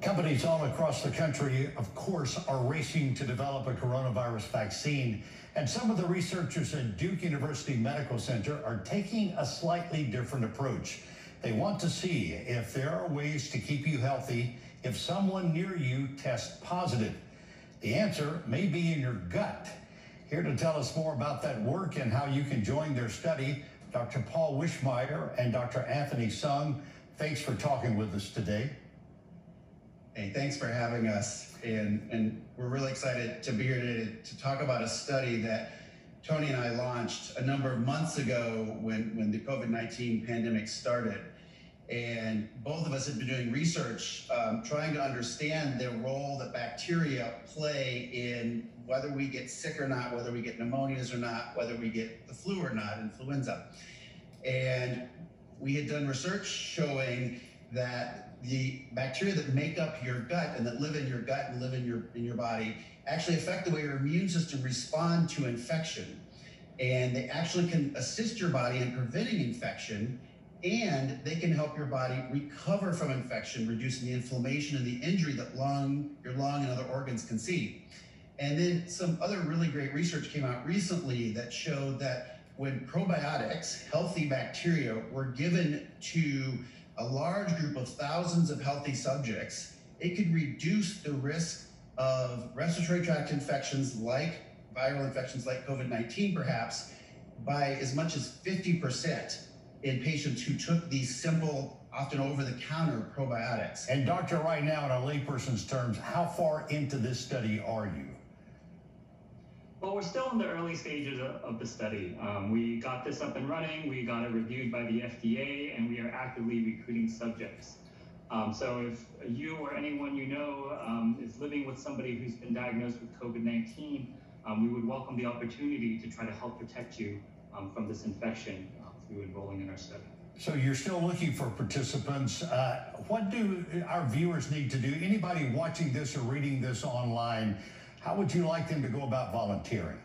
Companies all across the country, of course, are racing to develop a coronavirus vaccine. And some of the researchers at Duke University Medical Center are taking a slightly different approach. They want to see if there are ways to keep you healthy if someone near you tests positive. The answer may be in your gut. Here to tell us more about that work and how you can join their study, Dr. Paul Wischmeyer and Dr. Anthony Sung. Thanks for talking with us today. Hey, thanks for having us. And we're really excited to be here today to talk about a study that Tony and I launched a number of months ago when the COVID-19 pandemic started. And both of us have been doing research trying to understand the role that bacteria play in whether we get sick or not, whether we get pneumonias or not, whether we get the flu or not, influenza. And we had done research showing that the bacteria that make up your gut and that live in your gut and live in your body actually affect the way your immune system responds to infection. And they actually can assist your body in preventing infection, and they can help your body recover from infection, reducing the inflammation and the injury that your lung and other organs can see. And then some other really great research came out recently that showed that when probiotics, healthy bacteria, were given to a large group of thousands of healthy subjects, it could reduce the risk of respiratory tract infections like viral infections like COVID-19 perhaps by as much as 50% in patients who took these simple, often over-the-counter probiotics. And doctor, right now, in a layperson's terms, how far into this study are you? Well, we're still in the early stages of the study. We got this up and running, we got it reviewed by the FDA, and we are actively recruiting subjects. So if you or anyone you know is living with somebody who's been diagnosed with COVID-19, we would welcome the opportunity to try to help protect you from this infection through enrolling in our study. So you're still looking for participants. What do our viewers need to do? Anybody watching this or reading this online, how would you like them to go about volunteering?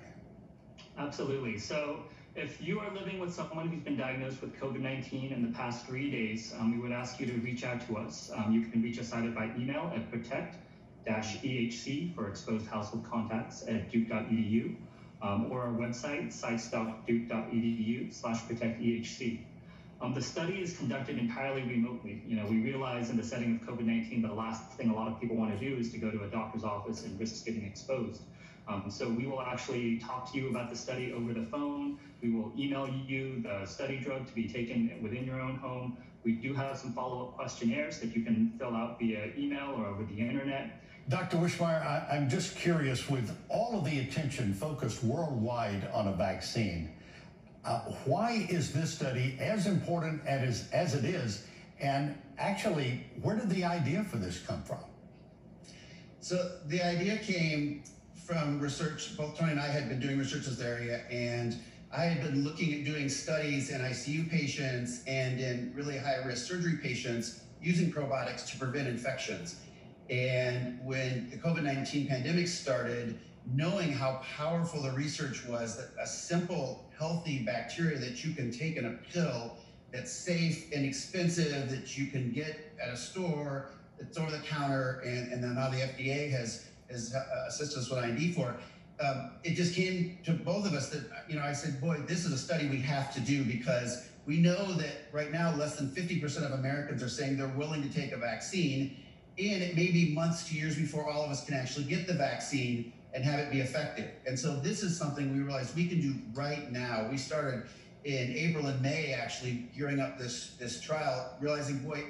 Absolutely. So if you are living with someone who's been diagnosed with COVID-19 in the past 3 days, we would ask you to reach out to us. You can reach us either by email at protect-ehc for exposed household contacts at duke.edu, or our website, sites.duke.edu/protectehc. The study is conducted entirely remotely. We realize in the setting of COVID-19, the last thing a lot of people want to do is to go to a doctor's office and risk getting exposed. So we will actually talk to you about the study over the phone. We will email you the study drug to be taken within your own home. We do have some follow-up questionnaires that you can fill out via email or over the internet. Dr. Wischmeyer, I'm just curious, with all of the attention focused worldwide on a vaccine, why is this study as important as it is? And actually, where did the idea for this come from? So the idea came from research. Both Tony and I had been doing research in this area, and I had been looking at doing studies in ICU patients and in really high-risk surgery patients using probiotics to prevent infections. And when the COVID-19 pandemic started, knowing how powerful the research was, that a simple, healthy bacteria that you can take in a pill that's safe, inexpensive, that you can get at a store, that's over the counter, and then now the FDA has assisted us with IND for, it just came to both of us that, I said, boy, this is a study we have to do, because we know that right now less than 50% of Americans are saying they're willing to take a vaccine, and it may be months to years before all of us can actually get the vaccine and have it be effective. And so this is something we realized we can do right now. We started in April and May actually gearing up this trial, realizing, boy,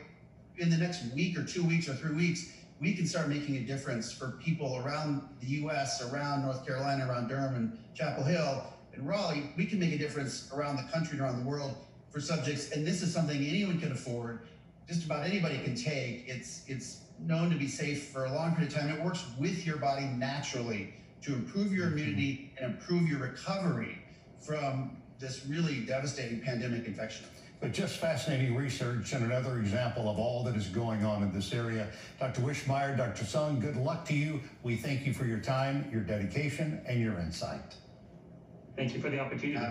in the next week or 2 weeks or 3 weeks, we can start making a difference for people around the US, around North Carolina, around Durham and Chapel Hill and Raleigh. We can make a difference around the country and around the world for subjects. And this is something anyone can afford, just about anybody can take. It's known to be safe for a long period of time. It works with your body naturally to improve your immunity and improve your recovery from this really devastating pandemic infection. But just fascinating research and another example of all that is going on in this area. Dr. Wischmeyer, Dr. Sung, good luck to you. We thank you for your time, your dedication, and your insight. Thank you for the opportunity.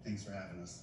Thanks for having us.